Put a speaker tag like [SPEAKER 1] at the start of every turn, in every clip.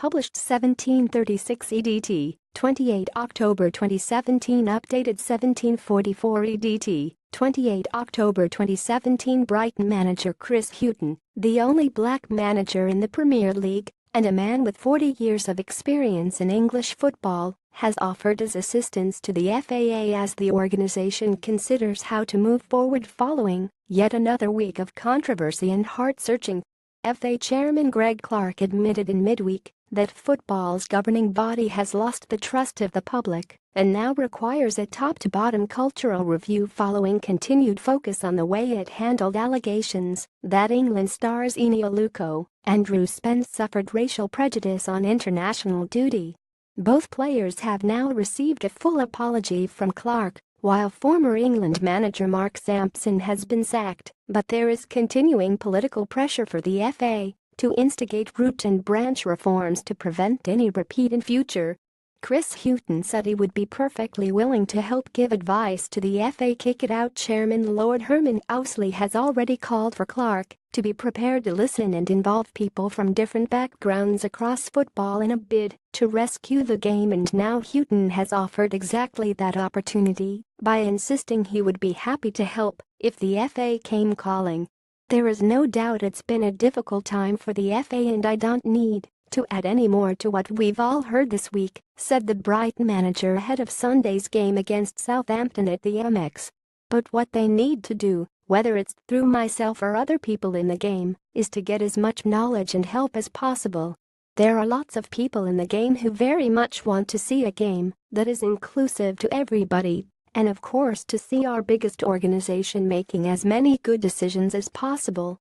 [SPEAKER 1] published 1736 EDT, 28 October 2017 updated 1744 EDT, 28 October 2017 Brighton manager Chris Hughton, the only black manager in the Premier League, and a man with 40 years of experience in English football, has offered his assistance to the FAA as the organisation considers how to move forward following yet another week of controversy and heart-searching. FA Chairman Greg Clarke admitted in midweek that football's governing body has lost the trust of the public and now requires a top-to-bottom cultural review following continued focus on the way it handled allegations that England stars Aluko and Spence suffered racial prejudice on international duty. Both players have now received a full apology from Clarke, while former England manager Mark Sampson has been sacked, but there is continuing political pressure for the FA to instigate root and branch reforms to prevent any repeat in future. Chris Hughton said he would be perfectly willing to help give advice to the FA kick-it-out chairman Lord Herman Ousley has already called for Clarke to be prepared to listen and involve people from different backgrounds across football in a bid to rescue the game, and now Hughton has offered exactly that opportunity by insisting he would be happy to help if the FA came calling. There is no doubt it's been a difficult time for the FA, and I don't need to add any more to what we've all heard this week, said the Brighton manager ahead of Sunday's game against Southampton at the Amex. But what they need to do, whether it's through myself or other people in the game, is to get as much knowledge and help as possible. There are lots of people in the game who very much want to see a game that is inclusive to everybody, and of course to see our biggest organization making as many good decisions as possible.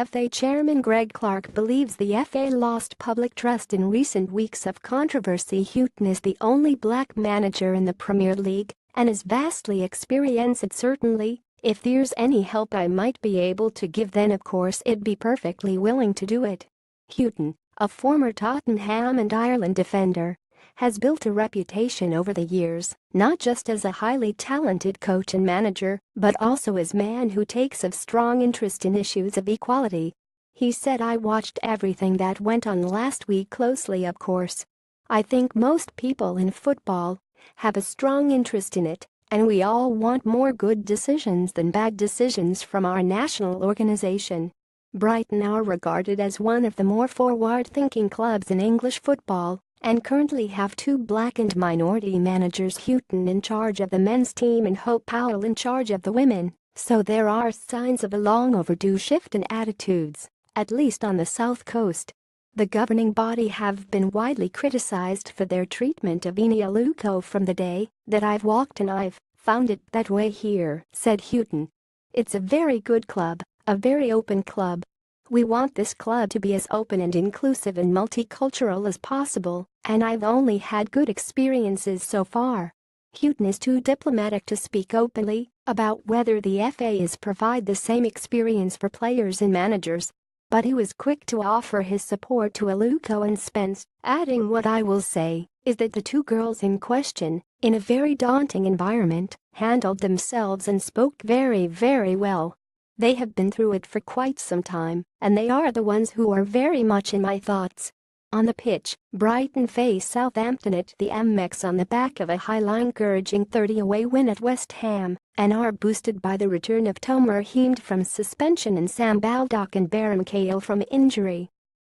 [SPEAKER 1] FA Chairman Greg Clarke believes the FA lost public trust in recent weeks of controversy. Hughton is the only black manager in the Premier League and is vastly experienced. Certainly, if there's any help I might be able to give, then of course I'd be perfectly willing to do it. Hughton, a former Tottenham and Ireland defender, has built a reputation over the years, not just as a highly talented coach and manager, but also as a man who takes a strong interest in issues of equality. He said, "I watched everything that went on last week closely, of course. I think most people in football have a strong interest in it, and we all want more good decisions than bad decisions from our national organization." Brighton are regarded as one of the more forward-thinking clubs in English football and currently have two black and minority managers, Hughton in charge of the men's team and Hope Powell in charge of the women, so there are signs of a long overdue shift in attitudes, at least on the South Coast. The governing body have been widely criticized for their treatment of Aluko from the day that I've walked, and I've found it that way here, said Hughton. It's a very good club, a very open club. We want this club to be as open and inclusive and multicultural as possible, and I've only had good experiences so far. Hughton is too diplomatic to speak openly about whether the FA is provide the same experience for players and managers, but he was quick to offer his support to Aluko and Spence, adding, "What I will say is that the two girls in question, in a very daunting environment, handled themselves and spoke very, very well. They have been through it for quite some time, and they are the ones who are very much in my thoughts." On the pitch, Brighton face Southampton at the Amex on the back of a high-line encouraging 30-away win at West Ham, and are boosted by the return of Tom Raheem from suspension and Sam Baldock and Baron Cahill from injury.